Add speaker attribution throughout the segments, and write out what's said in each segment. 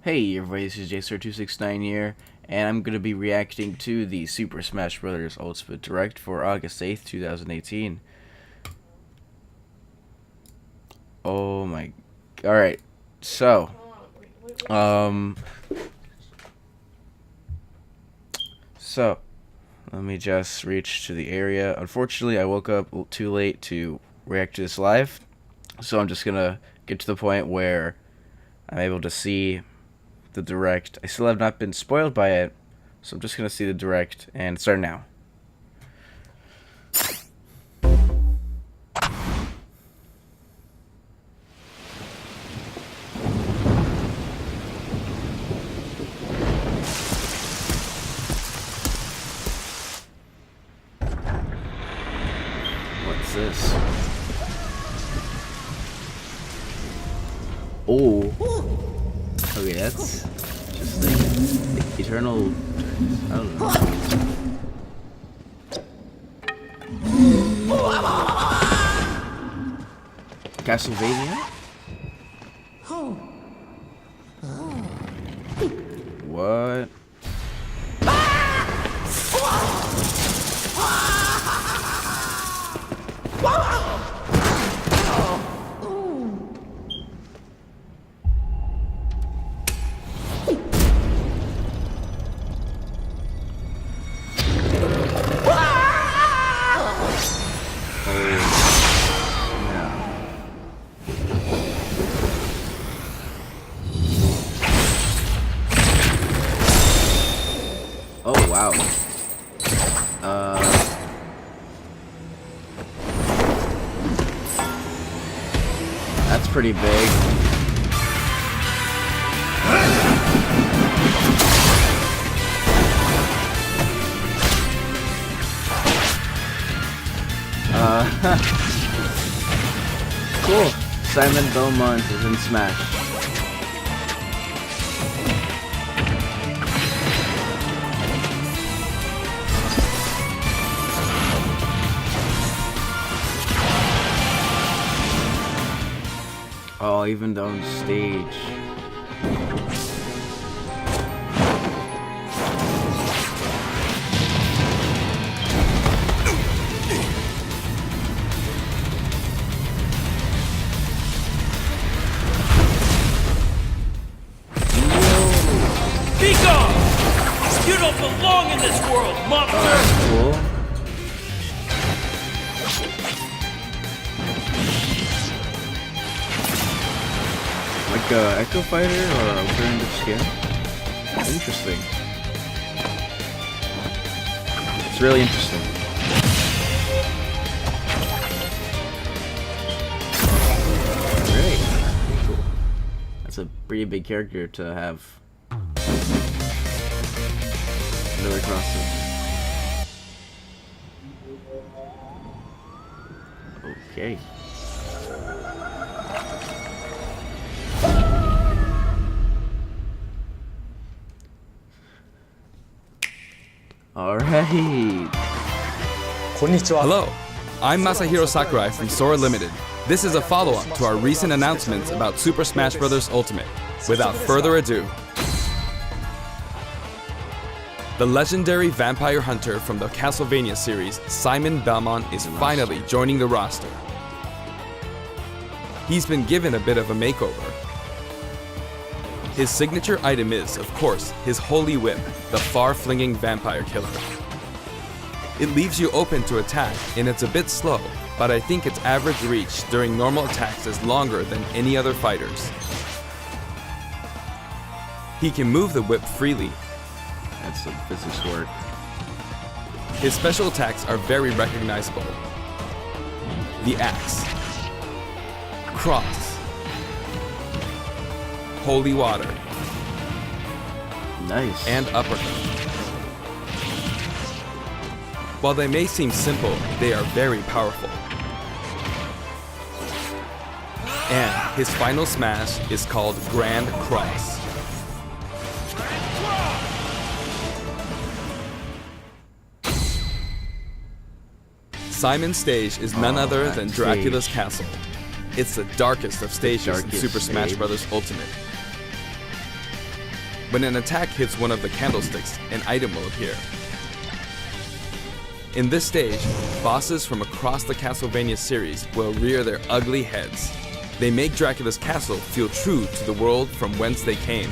Speaker 1: Hey everybody, this is Jstar269 here, and I'm going to be reacting to the Super Smash Bros. Ultimate Direct for August 8th, 2018. Oh my... Alright, so... Let me just reach to the area. Unfortunately, I woke up too late to react to this live, so I'm just going to get to the point where I'm able to see the direct. I still have not been spoiled by it, so I'm just gonna see the direct and start now. What's this? Oh. Okay, that's just like eternal. I don't know. Castlevania? What? Oh wow. That's pretty big. Cool. Simon Belmont is in Smash. Oh, even on stage.
Speaker 2: Be gone! You don't belong in this world, monster!
Speaker 1: Oh, that's cool. Like a Echo Fighter or a alternative skin? Interesting. It's really interesting. Great. Cool. That's a pretty big character to have. Another costume. Okay. Alright.
Speaker 3: Hello, I'm Masahiro Sakurai from Sora Limited. This is a follow-up to our recent announcements about Super Smash Bros. Ultimate. Without further ado, the legendary vampire hunter from the Castlevania series, Simon Belmont, is finally joining the roster. He's been given a bit of a makeover. His signature item is, of course, his holy whip, the far-flinging vampire killer. It leaves you open to attack, and it's a bit slow, but I think its average reach during normal attacks is longer than any other fighter's. He can move the whip freely.
Speaker 1: That's some physics work.
Speaker 3: His special attacks are very recognizable. The axe, cross, holy water,
Speaker 1: Nice.
Speaker 3: and uppercut. While they may seem simple, they are very powerful. And his final smash is called Grand Cross. Simon's stage is none other than Dracula's castle. It's the darkest of stages in Super Smash Bros. Ultimate. When an attack hits one of the candlesticks, an item will appear. In this stage, bosses from across the Castlevania series will rear their ugly heads. They make Dracula's castle feel true to the world from whence they came.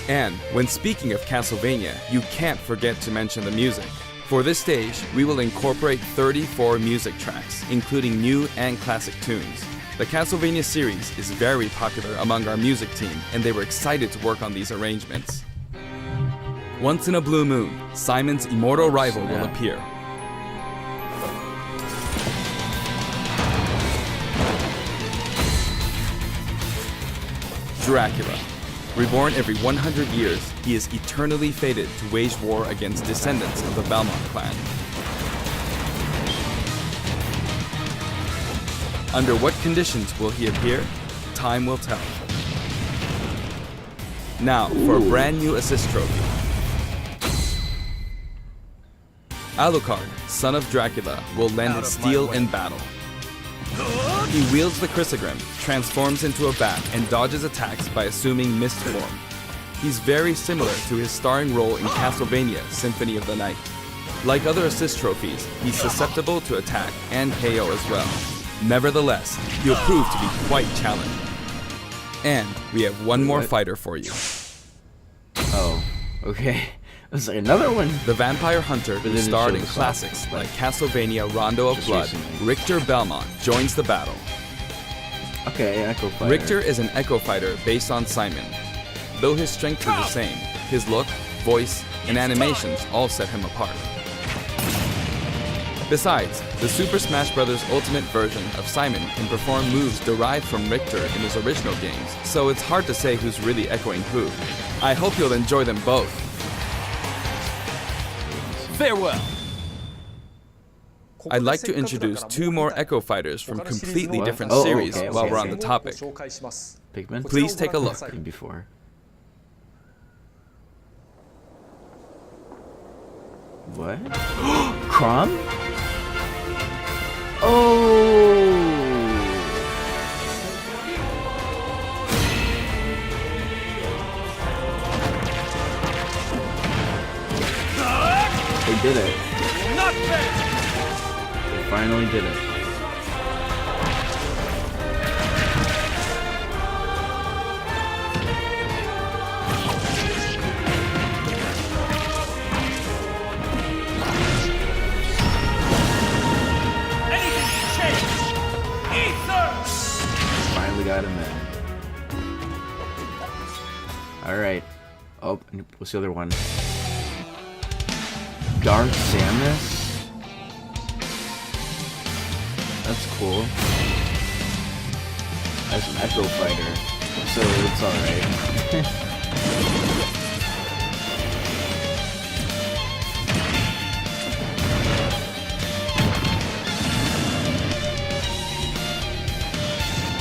Speaker 3: And when speaking of Castlevania, you can't forget to mention the music. For this stage, we will incorporate 34 music tracks, including new and classic tunes. The Castlevania series is very popular among our music team, and they were excited to work on these arrangements. Once in a blue moon, Simon's immortal rival will appear. Dracula. Reborn every 100 years, he is eternally fated to wage war against descendants of the Belmont clan. Under what conditions will he appear? Time will tell. Now, for a brand new assist trophy. Alucard, son of Dracula, will lend his steel in battle. He wields the Chrysogrim, transforms into a bat, and dodges attacks by assuming mist form. He's very similar to his starring role in Castlevania Symphony of the Night. Like other assist trophies, he's susceptible to attack and KO as well. Nevertheless, he'll prove to be quite challenging. And we have one more fighter for you.
Speaker 1: Oh, okay. There's like another one.
Speaker 3: The vampire hunter who starred in classics like Castlevania Rondo of Blood, Richter Belmont, joins the battle.
Speaker 1: Okay, Echo Fighter.
Speaker 3: Richter is an Echo Fighter based on Simon. Though his strength is the same, his look, voice, and animations all set him apart. Besides, the Super Smash Bros. Ultimate version of Simon can perform moves derived from Richter in his original games, so it's hard to say who's really echoing who. I hope you'll enjoy them both.
Speaker 2: Farewell.
Speaker 3: I'd like to introduce two more Echo Fighters from completely different series while we're on the topic.
Speaker 1: Pikmin?
Speaker 3: Please take a look.
Speaker 1: Before. What? Crom? Oh! They did it.
Speaker 2: Not bad.
Speaker 1: They finally did it.
Speaker 2: Anything can change. Ether.
Speaker 1: Finally got him in. Alright. Oh, what's the other one? Dark Samus? That's cool. That's an Echo Fighter, so it's alright.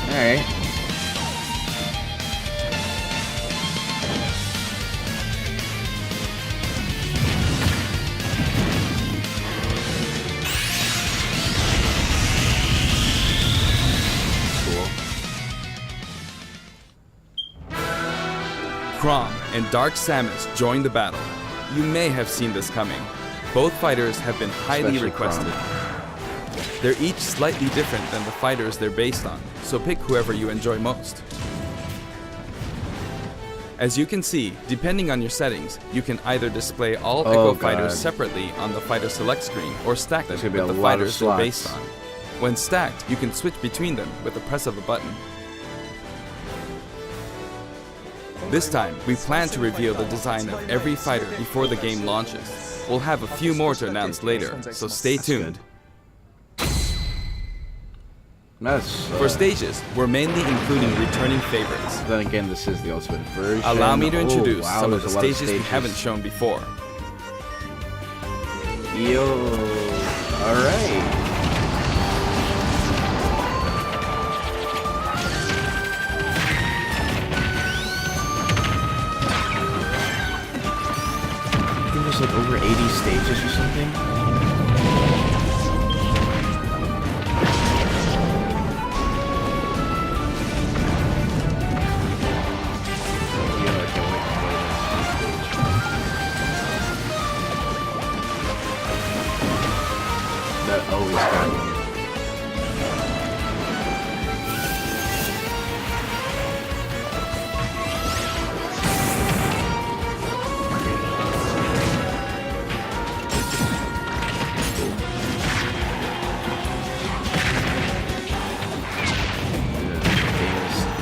Speaker 1: Alright.
Speaker 3: Crom and Dark Samus join the battle. You may have seen this coming. Both fighters have been highly
Speaker 1: Especially
Speaker 3: requested.
Speaker 1: Chrom.
Speaker 3: They're each slightly different than the fighters they're based on, so pick whoever you enjoy most. As you can see, depending on your settings, you can either display all Echo Fighters separately on the Fighter Select screen or stack them with the fighters they're based on. When stacked, you can switch between them with the press of a button. This time, we plan to reveal the design of every fighter before the game launches. We'll have a few more to announce later, so stay tuned. For stages, we're mainly including returning favorites.
Speaker 1: Then again, this is the Ultimate version.
Speaker 3: Allow me to introduce
Speaker 1: wow,
Speaker 3: some of the
Speaker 1: there's a lot of
Speaker 3: stages we haven't shown before.
Speaker 1: Yo, alright. I think there's like over 80 stages or something. always got me.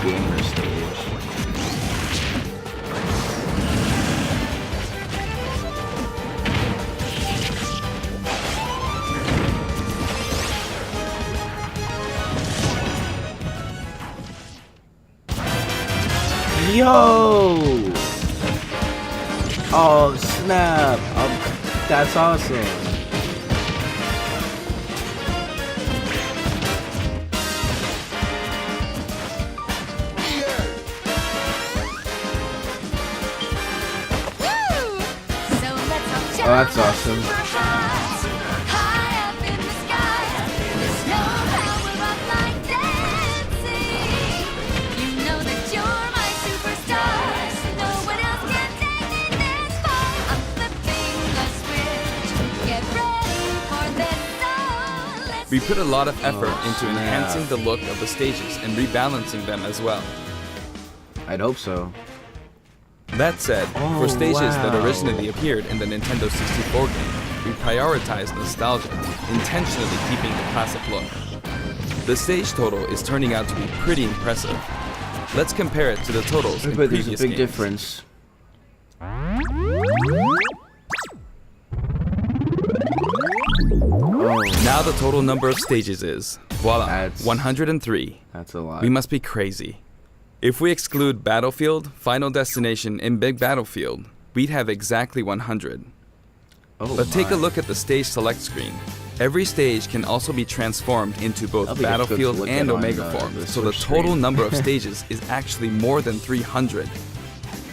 Speaker 1: Gamer stage. Yo! Oh snap! That's awesome. Oh, that's awesome.
Speaker 3: We put a lot of effort into enhancing the look of the stages and rebalancing them as well.
Speaker 1: I'd hope so.
Speaker 3: That said,
Speaker 1: Oh,
Speaker 3: for stages that
Speaker 1: wow.
Speaker 3: originally appeared in the Nintendo 64 game, we prioritized nostalgia, intentionally keeping the classic look. The stage total is turning out to be pretty impressive. Let's compare it to the totals in
Speaker 1: But there's
Speaker 3: previous
Speaker 1: a big
Speaker 3: games.
Speaker 1: difference. Oh,
Speaker 3: Now the total number of stages is, voila,
Speaker 1: That's-
Speaker 3: 103.
Speaker 1: that's a lot.
Speaker 3: We must be crazy. If we exclude Battlefield, Final Destination, and Big Battlefield, we'd have exactly 100.
Speaker 1: Oh
Speaker 3: But take a
Speaker 1: my.
Speaker 3: look at the stage select screen. Every stage can also be transformed into both
Speaker 1: That'll be good to
Speaker 3: Battlefield
Speaker 1: look
Speaker 3: and
Speaker 1: at on
Speaker 3: Omega
Speaker 1: the
Speaker 3: form, so the
Speaker 1: Switch
Speaker 3: total
Speaker 1: screen.
Speaker 3: number of stages is actually more than 300.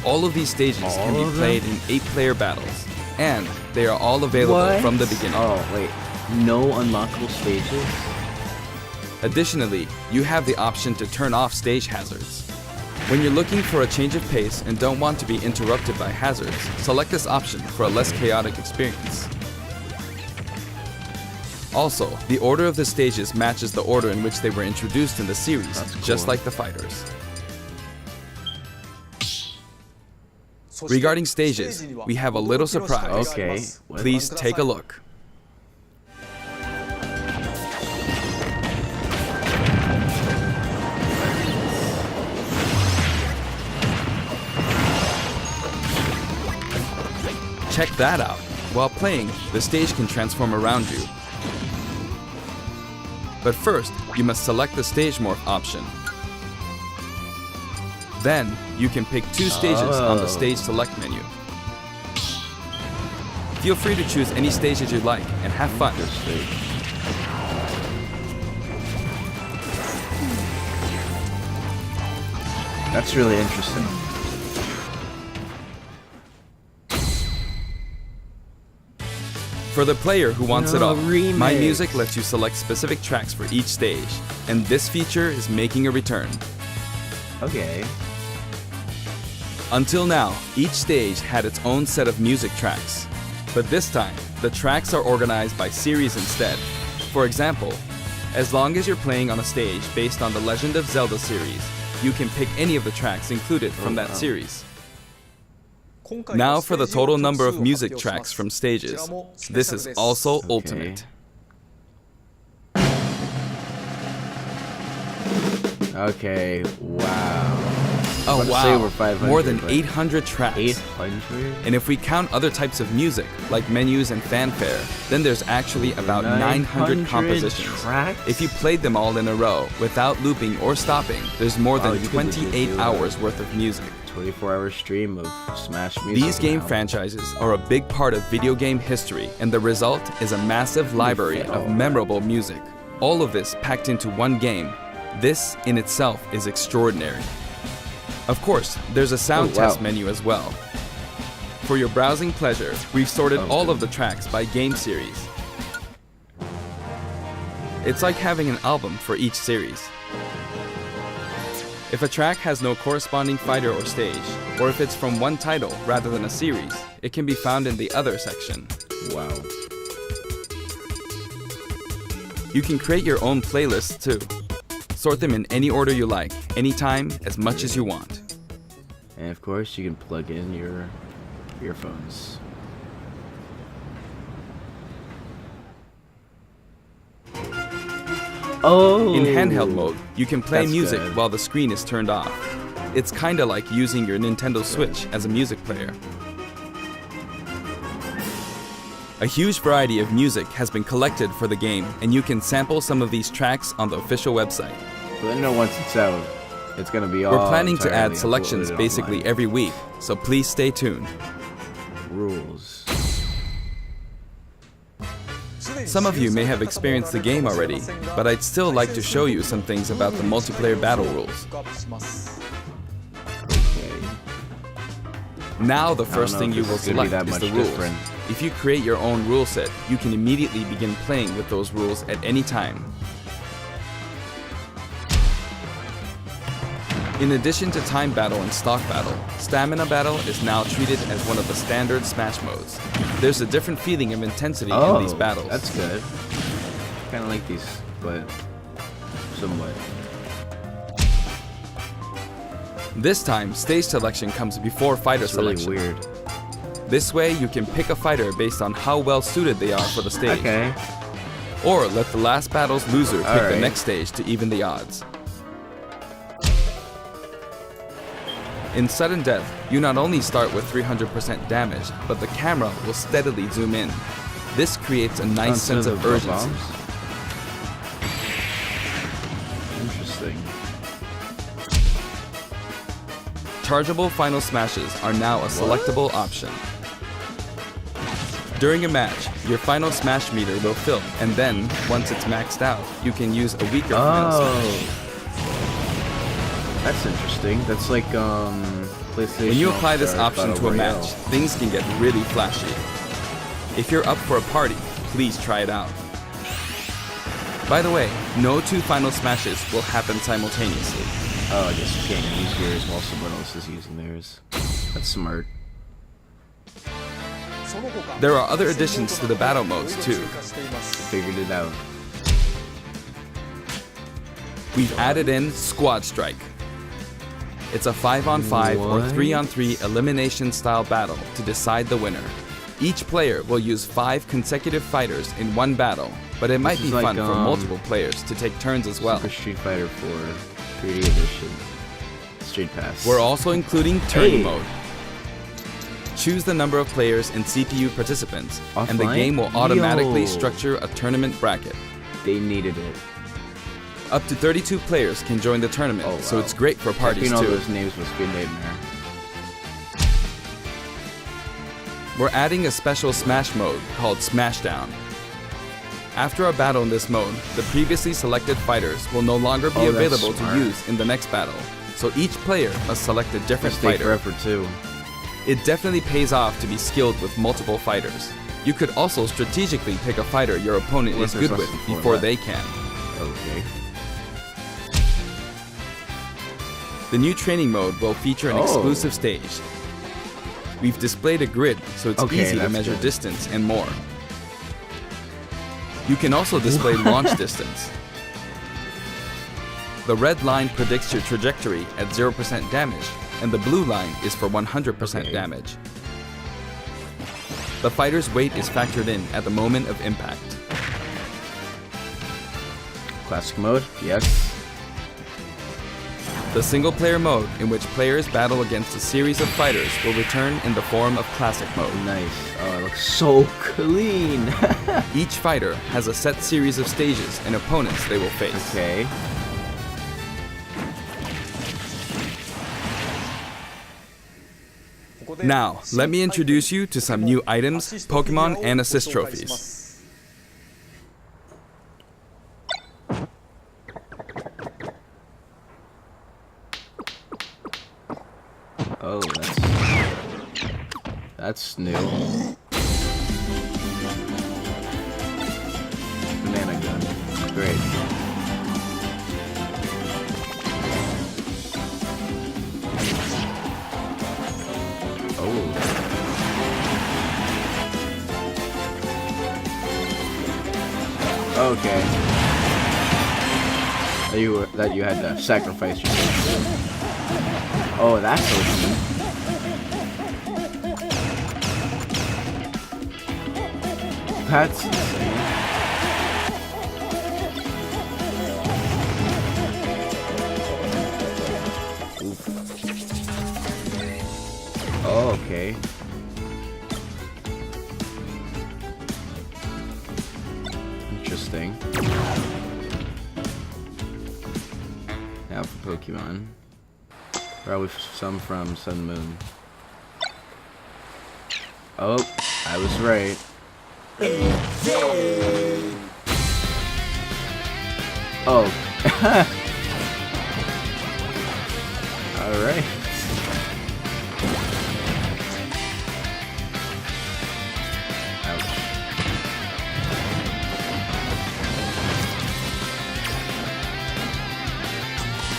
Speaker 3: All of these stages can
Speaker 1: All
Speaker 3: be
Speaker 1: of them?
Speaker 3: played in 8-player battles, and they are all available
Speaker 1: What?
Speaker 3: from the beginning.
Speaker 1: Oh wait, no unlockable stages?
Speaker 3: Additionally, you have the option to turn off stage hazards. When you're looking for a change of pace and don't want to be interrupted by hazards, select this option for a less chaotic experience. Also, the order of the stages matches the order in which they were introduced in the series,
Speaker 1: That's
Speaker 3: just
Speaker 1: cool.
Speaker 3: like the fighters. Regarding stages, we have a little surprise.
Speaker 1: Okay. What?
Speaker 3: Please take a look. Check that out. While playing, the stage can transform around you. But first, you must select the stage morph option. Then, you can pick 2 stages on the
Speaker 1: Oh.
Speaker 3: stage select menu. Feel free to choose any stage that you like and have fun.
Speaker 1: This stage. That's really interesting.
Speaker 3: For the player who wants it
Speaker 1: No,
Speaker 3: all, My
Speaker 1: remix.
Speaker 3: Music lets you select specific tracks for each stage, and this feature is making a return.
Speaker 1: Okay.
Speaker 3: Until now, each stage had its own set of music tracks. But this time, the tracks are organized by series instead. For example, as long as you're playing on a stage based on the Legend of Zelda series, you can pick any of the tracks included from that series. Now for the total number of music tracks from stages. This is also
Speaker 1: Okay.
Speaker 3: ultimate.
Speaker 1: Okay. Wow.
Speaker 3: Oh
Speaker 1: Let's say
Speaker 3: wow,
Speaker 1: we're 500,
Speaker 3: more than
Speaker 1: but
Speaker 3: 800 tracks.
Speaker 1: 800.
Speaker 3: And if we count other types of music, like menus and fanfare, then there's actually about 900 compositions.
Speaker 1: tracks?
Speaker 3: If you played them all in a row, without looping or stopping, there's more
Speaker 1: Wow,
Speaker 3: than
Speaker 1: you could legit
Speaker 3: 28
Speaker 1: do
Speaker 3: hours worth of music.
Speaker 1: 24-hour stream of Smash music.
Speaker 3: These game
Speaker 1: now.
Speaker 3: franchises are a big part of video game history, and the result is a massive library of memorable music. All of this packed into one game. This, in itself, is extraordinary. Of course, there's a sound
Speaker 1: Oh, wow.
Speaker 3: test menu as well. For your browsing pleasure, we've sorted
Speaker 1: Oh,
Speaker 3: all
Speaker 1: good.
Speaker 3: of the tracks by game series. It's like having an album for each series. If a track has no corresponding fighter or stage, or if it's from one title rather than a series, it can be found in the Other section.
Speaker 1: Wow.
Speaker 3: You can create your own playlists too. Sort them in any order you like, anytime, as much as you want.
Speaker 1: And of course, you can plug in your earphones. Oh!
Speaker 3: In handheld mode, you can play
Speaker 1: That's
Speaker 3: music
Speaker 1: good.
Speaker 3: while the screen is turned off. It's kinda like using your Nintendo Switch as a music player. A huge variety of music has been collected for the game, and you can sample some of these tracks on the official website.
Speaker 1: But I know once it's out, it's gonna be all.
Speaker 3: We're planning to
Speaker 1: entirely
Speaker 3: add selections
Speaker 1: uploaded
Speaker 3: basically
Speaker 1: online.
Speaker 3: every week, so please stay tuned.
Speaker 1: Rules.
Speaker 3: Some of you may have experienced the game already, but I'd still like to show you some things about the multiplayer battle rules.
Speaker 1: Okay.
Speaker 3: Now the
Speaker 1: I don't
Speaker 3: first
Speaker 1: know
Speaker 3: thing
Speaker 1: if
Speaker 3: you
Speaker 1: this
Speaker 3: will
Speaker 1: is gonna be
Speaker 3: select
Speaker 1: that
Speaker 3: is the
Speaker 1: much
Speaker 3: rules.
Speaker 1: different.
Speaker 3: If you create your own rule set, you can immediately begin playing with those rules at any time. In addition to time battle and stock battle, stamina battle is now treated as one of the standard Smash modes. There's a different feeling of intensity in these battles.
Speaker 1: That's good. Kind of like these, but somewhat.
Speaker 3: This time, stage selection comes before fighter
Speaker 1: It's really
Speaker 3: selection.
Speaker 1: weird.
Speaker 3: This way, you can pick a fighter based on how well suited they are for the stage.
Speaker 1: Okay.
Speaker 3: Or let the last battle's loser pick the
Speaker 1: Alright.
Speaker 3: next stage to even the odds. In sudden death, you not only start with 300% damage, but the camera will steadily zoom in. This creates a nice sense of urgency.
Speaker 1: Interesting.
Speaker 3: Chargeable final smashes are now a selectable option. During a match, your final smash meter will fill, and then, once it's maxed out, you can use a weaker final smash.
Speaker 1: Oh. That's interesting. That's like PlayStation.
Speaker 3: When you apply this
Speaker 1: All-Star
Speaker 3: option
Speaker 1: Battle
Speaker 3: to a
Speaker 1: Royale.
Speaker 3: match, things can get really flashy. If you're up for a party, please try it out. By the way, no two final smashes will happen simultaneously.
Speaker 1: Oh, I guess you can't use yours while someone else is using theirs. That's smart.
Speaker 3: There are other additions to the battle modes too.
Speaker 1: Figured it out.
Speaker 3: We've added in Squad Strike. It's a 5-on-5 or
Speaker 1: What?
Speaker 3: 3-on-3 elimination style battle to decide the winner. Each player will use 5 consecutive fighters in one battle, but it might
Speaker 1: This
Speaker 3: be
Speaker 1: is like,
Speaker 3: fun for multiple players to take turns as well.
Speaker 1: Super Street Fighter 4 3D Edition. Street Pass.
Speaker 3: We're also including Turn
Speaker 1: Hey.
Speaker 3: Mode. Choose the number of players and CPU participants, and the
Speaker 1: Offline?
Speaker 3: game will automatically
Speaker 1: Yo.
Speaker 3: structure a tournament bracket.
Speaker 1: They needed it.
Speaker 3: Up to 32 players can join the tournament,
Speaker 1: Oh,
Speaker 3: so
Speaker 1: wow.
Speaker 3: it's great for parties
Speaker 1: Typing all
Speaker 3: too.
Speaker 1: those names must be a nightmare.
Speaker 3: We're adding a special Smash mode called Smashdown. After a battle in this mode, the previously selected fighters will no longer be
Speaker 1: Oh, that's
Speaker 3: available
Speaker 1: smart.
Speaker 3: to use in the next battle, so each player must select a different
Speaker 1: Stay
Speaker 3: fighter.
Speaker 1: forever too.
Speaker 3: It definitely pays off to be skilled with multiple fighters. You could also strategically pick a fighter your opponent
Speaker 1: Unless
Speaker 3: is
Speaker 1: there's
Speaker 3: good
Speaker 1: less
Speaker 3: with
Speaker 1: than 4
Speaker 3: before
Speaker 1: left.
Speaker 3: they can.
Speaker 1: Okay.
Speaker 3: The new training mode will feature an
Speaker 1: Oh.
Speaker 3: exclusive stage. We've displayed a grid, so it's
Speaker 1: Okay,
Speaker 3: easy to
Speaker 1: that's
Speaker 3: measure
Speaker 1: good.
Speaker 3: distance and more. You can also display launch distance. The red line predicts your trajectory at 0% damage, and the blue line is for 100%
Speaker 1: Okay.
Speaker 3: damage. The fighter's weight is factored in at the moment of impact.
Speaker 1: Classic mode? Yes.
Speaker 3: The single-player mode, in which players battle against a series of fighters, will return in the form of classic mode.
Speaker 1: Nice. Oh, it looks so clean.
Speaker 3: Each fighter has a set series of stages and opponents they will face.
Speaker 1: Okay.
Speaker 3: Now, let me introduce you to some new items, Pokemon, and assist trophies.
Speaker 1: Oh, that's new. Banana gun. Great. Oh. Okay. that you had to sacrifice yourself. Oh, that's OP. That's insane. Oof. Oh, okay. Interesting. Now for Pokemon. Probably some from Sun and Moon. Oh, I was right. Oh. Alright. Ouch.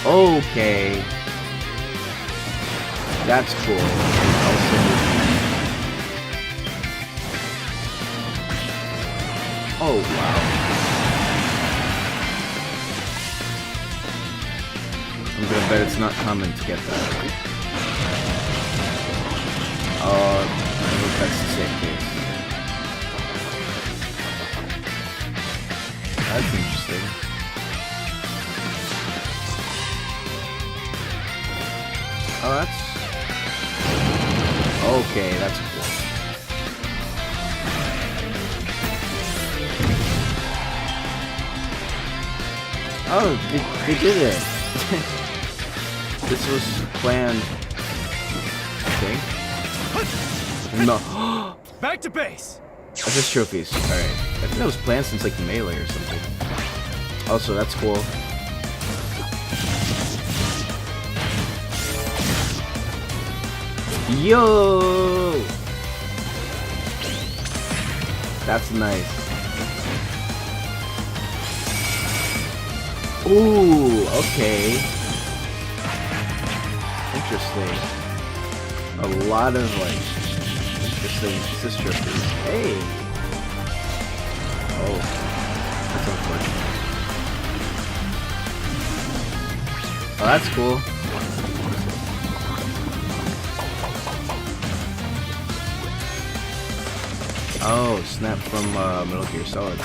Speaker 1: Okay. That's cool. Oh, wow. I'm gonna bet it's not common to get that. I hope that's the same case. That's interesting. Oh, that's... Okay, that's cool. Oh, they did it! This was planned, I think. No.
Speaker 2: Back to base.
Speaker 1: Assist trophies. Alright. I think that was planned since like Melee or something. Also, that's cool. Yo! That's nice. Ooh, okay. Interesting. A lot of like interesting assist trophies. Hey. Oh, that's unfortunate. Oh, that's cool. Oh, snap from Metal Gear Solid.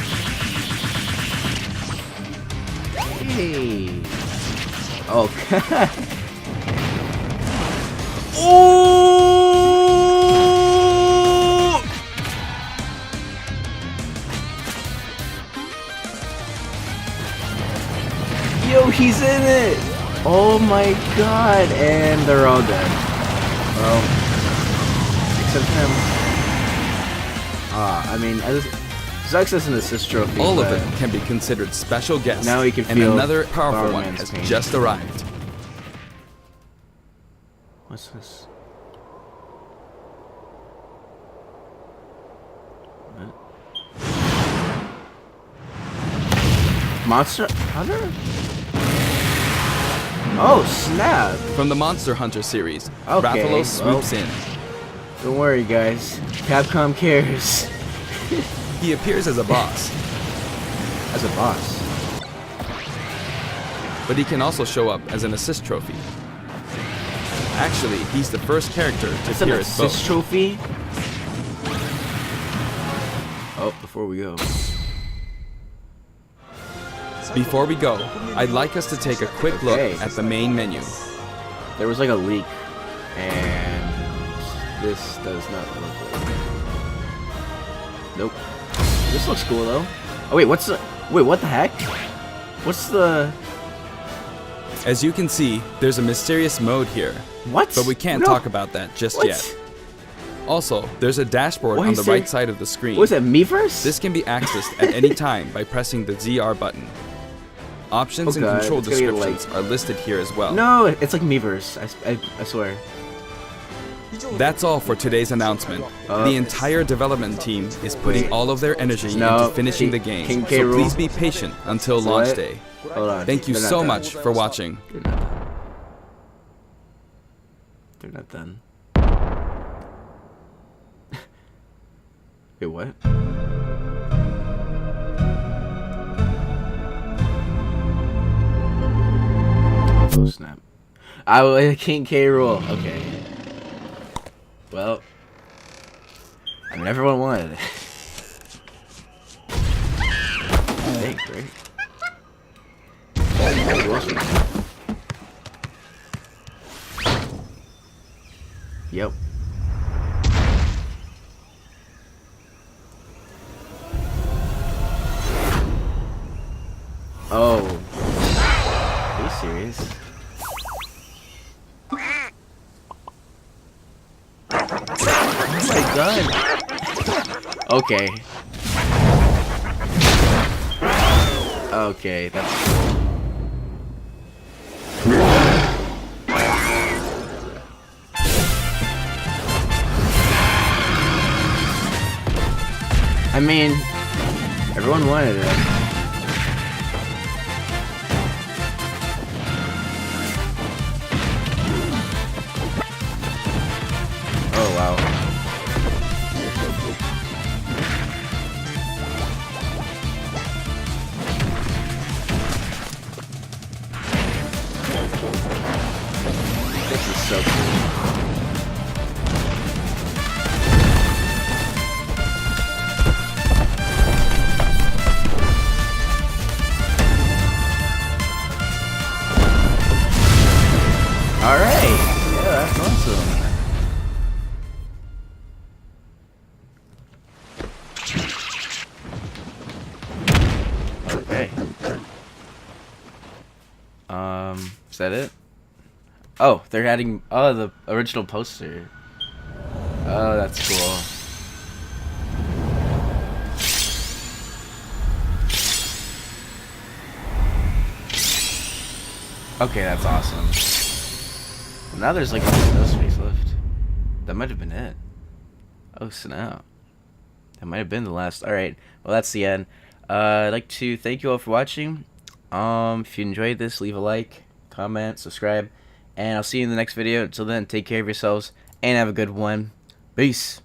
Speaker 1: Hey. Okay. Oh! Yo, he's in it! Oh my god! And they're all dead. Well, except him. I mean, sucks as an assist trophy.
Speaker 3: All of them can be considered special guests.
Speaker 1: Now he can
Speaker 3: and
Speaker 1: feel
Speaker 3: another powerful
Speaker 1: Power
Speaker 3: one
Speaker 1: Man's
Speaker 3: has
Speaker 1: pain.
Speaker 3: just arrived.
Speaker 1: What's this? What? Monster Hunter? Oh, snap!
Speaker 3: From the Monster Hunter series,
Speaker 1: Okay,
Speaker 3: Rathalos swoops in.
Speaker 1: Don't worry, guys. Capcom cares.
Speaker 3: He appears as a boss,
Speaker 1: As a boss.
Speaker 3: but he can also show up as an assist trophy. Actually, he's the first character to
Speaker 1: It's an
Speaker 3: appear as
Speaker 1: assist
Speaker 3: both.
Speaker 1: trophy? Oh, before we go.
Speaker 3: Before we go, I'd like us to take a quick look
Speaker 1: Okay.
Speaker 3: at the main menu.
Speaker 1: There was like a leak, and this does not look like. Nope. This looks cool though. Oh wait, what the heck? What's the?
Speaker 3: As you can see, there's a mysterious mode here,
Speaker 1: What?
Speaker 3: but we can't
Speaker 1: No.
Speaker 3: talk about that just
Speaker 1: What?
Speaker 3: yet. Also, there's a dashboard
Speaker 1: Why
Speaker 3: on
Speaker 1: is
Speaker 3: the
Speaker 1: there-
Speaker 3: right side of the screen.
Speaker 1: What's that, Miiverse?
Speaker 3: This can be accessed at any time by pressing the ZR button. Options
Speaker 1: Oh
Speaker 3: and
Speaker 1: God,
Speaker 3: control
Speaker 1: it's gonna get,
Speaker 3: descriptions are listed here as well.
Speaker 1: No, it's like Miiverse. I swear.
Speaker 3: That's all for today's announcement. The entire development team is putting
Speaker 1: Wait.
Speaker 3: all of their energy
Speaker 1: No,
Speaker 3: into finishing the
Speaker 1: King
Speaker 3: game,
Speaker 1: K.
Speaker 3: so
Speaker 1: Rool.
Speaker 3: please be patient until launch
Speaker 1: What?
Speaker 3: day.
Speaker 1: Hold on.
Speaker 3: Thank you
Speaker 1: They're not
Speaker 3: so
Speaker 1: done.
Speaker 3: much for watching.
Speaker 1: They're not done. Wait, what? Oh snap! I King K. Rool. Okay. Well, I mean, everyone wanted it. Hey, great. Yep. Oh. Are you serious? Oh my god. Okay. Okay, that's cool. I mean, everyone wanted it. Oh wow. This is so cool. Alright. Yeah, that's awesome. Okay. Is that it? Oh, they're adding the original poster. Oh, that's cool. Okay, that's awesome. Well, now there's like no space left. That might have been it. Oh snap. That might have been the last. Alright, well that's the end. I'd like to thank you all for watching. If you enjoyed this, leave a like, comment, subscribe, and I'll see you in the next video. Until then, take care of yourselves and have a good one. Peace.